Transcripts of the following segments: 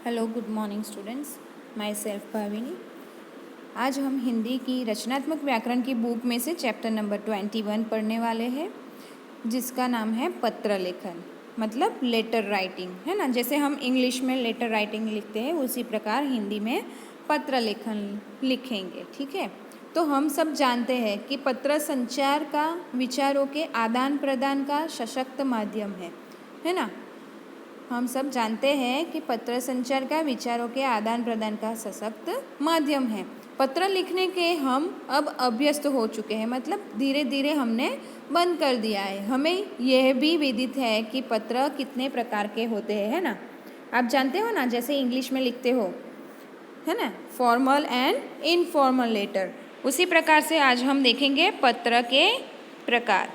Hello, good morning students. My self Bhavini. आज हम हिंदी की रचनात्मक व्याकरण की बुक में से चैप्टर नंबर 21 पढ़ने वाले हैं, जिसका नाम है पत्र लेखन, मतलब लेटर राइटिंग, है ना। जैसे हम इंग्लिश में लेटर राइटिंग लिखते हैं, उसी प्रकार हिंदी में पत्र लेखन लिखेंगे, ठीक है। तो हम सब जानते हैं कि पत्र संचार का, विचारों के आदान प्रदान का सशक्त माध्यम है ना। हम सब जानते हैं कि पत्र संचार का, विचारों के आदान प्रदान का सशक्त माध्यम है। पत्र लिखने के हम अब अभ्यस्त हो चुके हैं, मतलब धीरे धीरे हमने बंद कर दिया है। हमें यह भी विदित है कि पत्र कितने प्रकार के होते हैं, है ना। आप जानते हो ना, जैसे इंग्लिश में लिखते हो, है ना, फॉर्मल एंड इनफॉर्मल लेटर। उसी प्रकार से आज हम देखेंगे पत्र के प्रकार।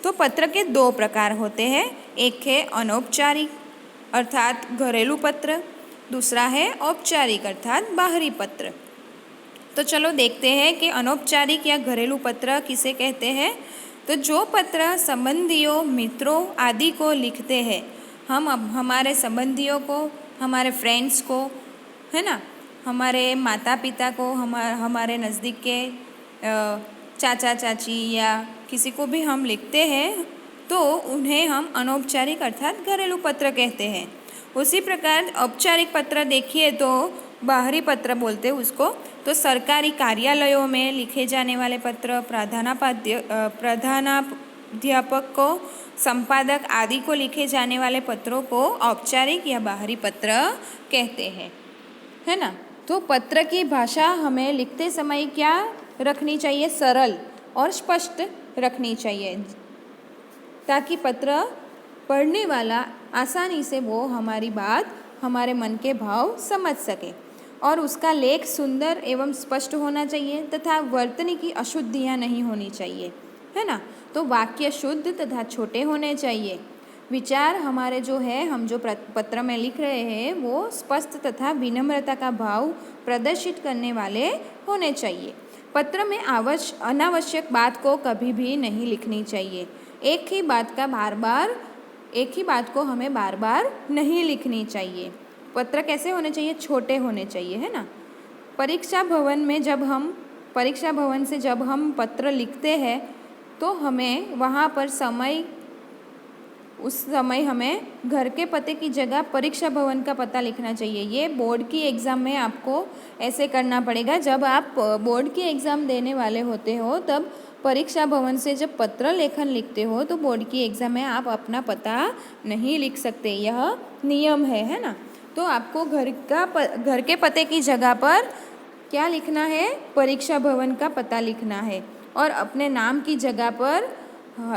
तो पत्र के दो प्रकार होते हैं। एक है अनौपचारिक अर्थात घरेलू पत्र, दूसरा है औपचारिक अर्थात बाहरी पत्र। तो चलो देखते हैं कि अनौपचारिक या घरेलू पत्र किसे कहते हैं। तो जो पत्र संबंधियों, मित्रों आदि को लिखते हैं, हम अब हमारे संबंधियों को, हमारे फ्रेंड्स को, है ना, हमारे माता पिता को, हमारे नज़दीक के चाचा चाची या किसी को भी हम लिखते हैं, तो उन्हें हम अनौपचारिक अर्थात घरेलू पत्र कहते हैं। उसी प्रकार औपचारिक पत्र देखिए तो बाहरी पत्र बोलते हैं उसको। तो सरकारी कार्यालयों में लिखे जाने वाले पत्र, प्रधानाध्यापक को, संपादक आदि को लिखे जाने वाले पत्रों को औपचारिक या बाहरी पत्र कहते हैं, है ना। तो पत्र की भाषा हमें लिखते समय क्या रखनी चाहिए? सरल और स्पष्ट रखनी चाहिए, ताकि पत्र पढ़ने वाला आसानी से वो हमारी बात, हमारे मन के भाव समझ सके। और उसका लेख सुंदर एवं स्पष्ट होना चाहिए तथा वर्तनी की अशुद्धियाँ नहीं होनी चाहिए, है ना। तो वाक्य शुद्ध तथा छोटे होने चाहिए। विचार हमारे जो है, हम जो पत्र में लिख रहे हैं, वो स्पष्ट तथा विनम्रता का भाव प्रदर्शित करने वाले होने चाहिए। पत्र में अनावश्यक बात को कभी भी नहीं लिखनी चाहिए। एक ही बात को हमें बार बार नहीं लिखनी चाहिए। पत्र कैसे होने चाहिए? छोटे होने चाहिए, है ना। परीक्षा भवन से जब हम पत्र लिखते हैं, तो हमें वहाँ पर उस समय हमें घर के पते की जगह परीक्षा भवन का पता लिखना चाहिए। ये बोर्ड की एग्ज़ाम में आपको ऐसे करना पड़ेगा। जब आप बोर्ड की एग्ज़ाम देने वाले होते हो, तब परीक्षा भवन से जब पत्र लेखन लिखते हो, तो बोर्ड की एग्ज़ाम में आप अपना पता नहीं लिख सकते, यह नियम है ना। तो आपको घर के पते की जगह पर क्या लिखना है? परीक्षा भवन का पता लिखना है। और अपने नाम की जगह पर,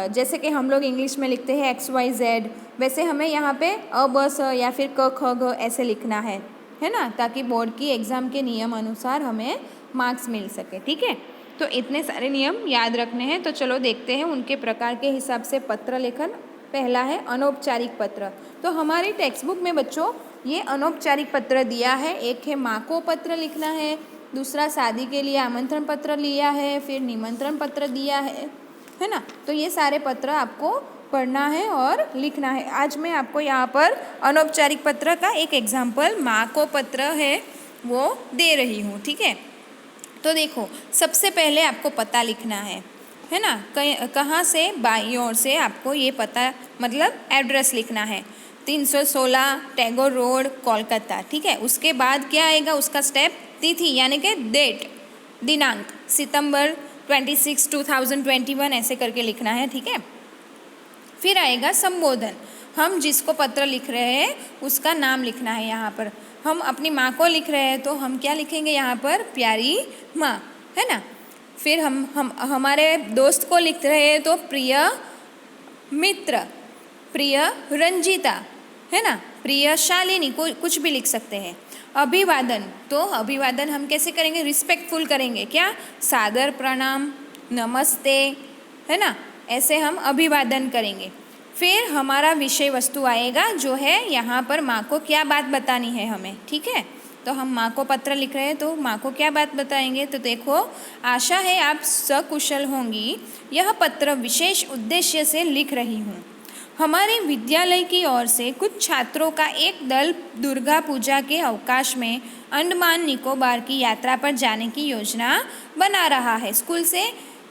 जैसे कि हम लोग इंग्लिश में लिखते हैं XYZ, वैसे हमें यहाँ पे अ ब स या फिर क ख ग ऐसे लिखना है ना, ताकि बोर्ड की एग्ज़ाम के नियम अनुसार हमें मार्क्स मिल सके, ठीक है। तो इतने सारे नियम याद रखने हैं। तो चलो देखते हैं उनके प्रकार के हिसाब से पत्र लेखन। पहला है अनौपचारिक पत्र। तो हमारी टेक्स्ट बुक में बच्चों ये अनौपचारिक पत्र दिया है। एक है माँ को पत्र लिखना है, दूसरा शादी के लिए आमंत्रण पत्र लिया है, फिर निमंत्रण पत्र दिया है ना। तो ये सारे पत्र आपको पढ़ना है और लिखना है। आज मैं आपको यहाँ पर अनौपचारिक पत्र का एक एग्जाम्पल, माँ को पत्र है, वो दे रही हूँ, ठीक है। तो देखो, सबसे पहले आपको पता लिखना है ना। कहाँ से? बाईं ओर से आपको ये पता, मतलब एड्रेस लिखना है। 316 टैगोर रोड, कोलकाता, ठीक है। उसके बाद क्या आएगा? उसका स्टेप तिथि, यानी कि डेट, दिनांक, सितंबर 26, 2021 ऐसे करके लिखना है, ठीक है। फिर आएगा संबोधन। हम जिसको पत्र लिख रहे हैं उसका नाम लिखना है। यहाँ पर हम अपनी माँ को लिख रहे हैं, तो हम क्या लिखेंगे यहाँ पर? प्यारी माँ, है ना। फिर हम हमारे दोस्त को लिख रहे हैं, तो प्रिय मित्र, प्रिय रंजीता, है ना, प्रिय शालिनी, कुछ भी लिख सकते हैं। अभिवादन, तो अभिवादन हम कैसे करेंगे? रिस्पेक्टफुल करेंगे। क्या? सादर प्रणाम, नमस्ते, है ना, ऐसे हम अभिवादन करेंगे। फिर हमारा विषय वस्तु आएगा, जो है यहाँ पर माँ को क्या बात बतानी है हमें, ठीक है। तो हम माँ को पत्र लिख रहे हैं, तो माँ को क्या बात बताएंगे? तो देखो, आशा है आप सकुशल होंगी। यह पत्र विशेष उद्देश्य से लिख रही हूँ। हमारे विद्यालय की ओर से कुछ छात्रों का एक दल दुर्गा पूजा के अवकाश में अंडमान निकोबार की यात्रा पर जाने की योजना बना रहा है। स्कूल से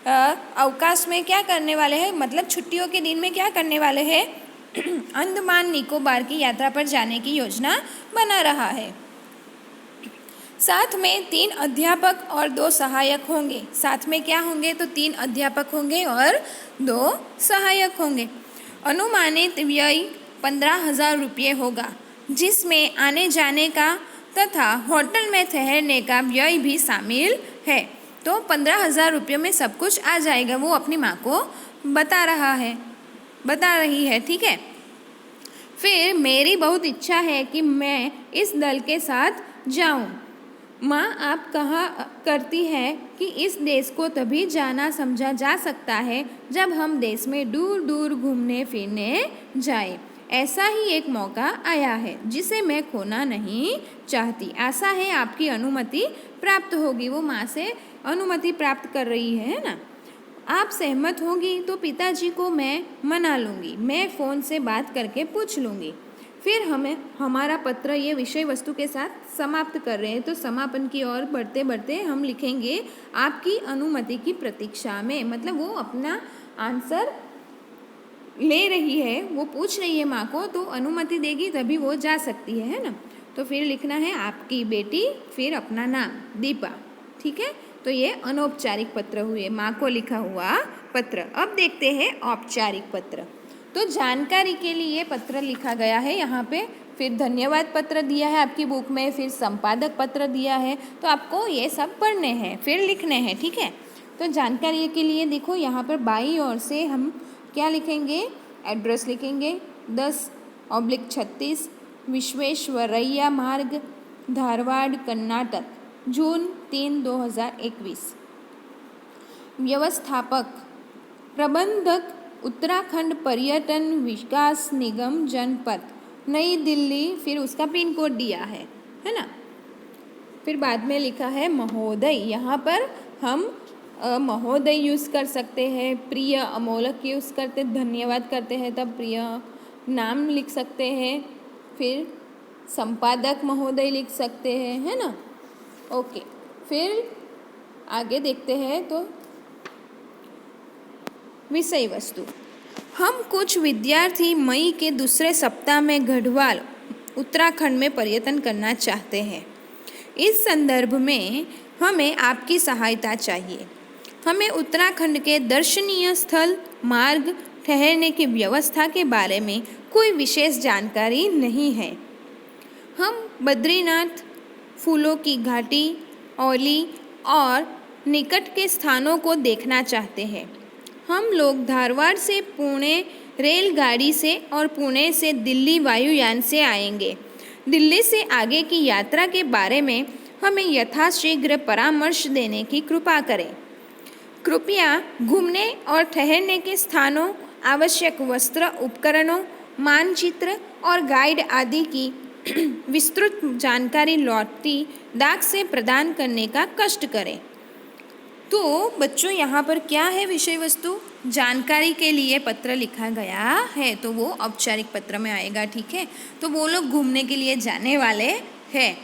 अवकाश में क्या करने वाले हैं, मतलब छुट्टियों के दिन में क्या करने वाले हैं अंडमान निकोबार की यात्रा पर जाने की योजना बना रहा है। साथ में 3 अध्यापक और 2 सहायक होंगे। साथ में क्या होंगे, तो 3 अध्यापक होंगे और 2 सहायक होंगे। अनुमानित व्यय 15,000 रुपये होगा, जिसमें आने जाने का तथा होटल में ठहरने का व्यय भी शामिल है। तो 15,000 रुपये में सब कुछ आ जाएगा, वो अपनी माँ को बता रही है, ठीक है। फिर मेरी बहुत इच्छा है कि मैं इस दल के साथ जाऊं। माँ आप कहा करती है कि इस देश को तभी जाना समझा जा सकता है जब हम देश में दूर दूर घूमने फिरने जाए। ऐसा ही एक मौका आया है जिसे मैं खोना नहीं चाहती। आशा है आपकी अनुमति प्राप्त होगी। वो माँ से अनुमति प्राप्त कर रही है ना। आप सहमत होंगी तो पिताजी को मैं मना लूँगी। मैं फ़ोन से बात करके पूछ लूँगी। फिर हमारा पत्र ये विषय वस्तु के साथ समाप्त कर रहे हैं। तो समापन की ओर बढ़ते बढ़ते हम लिखेंगे आपकी अनुमति की प्रतीक्षा में। मतलब वो अपना आंसर ले रही है, वो पूछ रही है माँ को, तो अनुमति देगी तभी वो जा सकती है ना। तो फिर लिखना है आपकी बेटी, फिर अपना नाम दीपा, ठीक है। तो ये अनौपचारिक पत्र हुए, माँ को लिखा हुआ पत्र। अब देखते हैं औपचारिक पत्र। तो जानकारी के लिए पत्र लिखा गया है यहाँ पे, फिर धन्यवाद पत्र दिया है आपकी बुक में, फिर संपादक पत्र दिया है। तो आपको ये सब पढ़ने हैं, फिर लिखने हैं, ठीक है। तो जानकारी के लिए देखो यहाँ पर बाईं ओर से हम क्या लिखेंगे, एड्रेस लिखेंगे 10/36 विश्वेश्वरैया मार्ग, धारवाड़, कर्नाटक, जून 3, 2021। व्यवस्थापक प्रबंधक उत्तराखंड पर्यटन विकास निगम जनपद नई दिल्ली, फिर उसका पिन कोड दिया है ना। फिर बाद में लिखा है महोदय। यहाँ पर हम महोदय यूज़ कर सकते हैं, प्रिय अमोलक यूज़ करते, धन्यवाद करते हैं तब प्रिय नाम लिख सकते हैं, फिर संपादक महोदय लिख सकते हैं, है ना। ओके, फिर आगे देखते हैं। तो विषय वस्तु, हम कुछ विद्यार्थी मई के दूसरे सप्ताह में गढ़वाल उत्तराखंड में पर्यटन करना चाहते हैं। इस संदर्भ में हमें आपकी सहायता चाहिए। हमें उत्तराखंड के दर्शनीय स्थल, मार्ग, ठहरने की व्यवस्था के बारे में कोई विशेष जानकारी नहीं है। हम बद्रीनाथ, फूलों की घाटी, औली और निकट के स्थानों को देखना चाहते हैं। हम लोग धारवाड़ से पुणे रेलगाड़ी से और पुणे से दिल्ली वायुयान से आएंगे। दिल्ली से आगे की यात्रा के बारे में हमें यथाशीघ्र परामर्श देने की कृपा करें। कृपया घूमने और ठहरने के स्थानों, आवश्यक वस्त्र, उपकरणों, मानचित्र और गाइड आदि की विस्तृत जानकारी लौटती डाक से प्रदान करने का कष्ट करें। तो बच्चों यहाँ पर क्या है विषय वस्तु, जानकारी के लिए पत्र लिखा गया है, तो वो औपचारिक पत्र में आएगा, ठीक है। तो वो लोग घूमने के लिए जाने वाले हैं,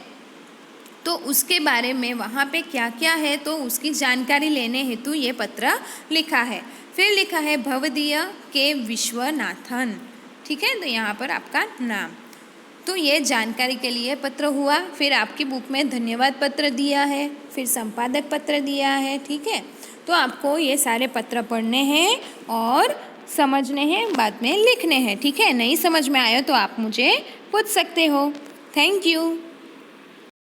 तो उसके बारे में वहाँ पे क्या क्या है तो उसकी जानकारी लेने हेतु ये पत्र लिखा है। फिर लिखा है भवदीय के विश्वनाथन, ठीक है। तो यहाँ पर आपका नाम, तो ये जानकारी के लिए पत्र हुआ। फिर आपकी बुक में धन्यवाद पत्र दिया है, फिर संपादक पत्र दिया है, ठीक है। तो आपको ये सारे पत्र पढ़ने हैं और समझने हैं, बाद में लिखने हैं, ठीक है। नहीं समझ में आया तो आप मुझे पूछ सकते हो। Thank you.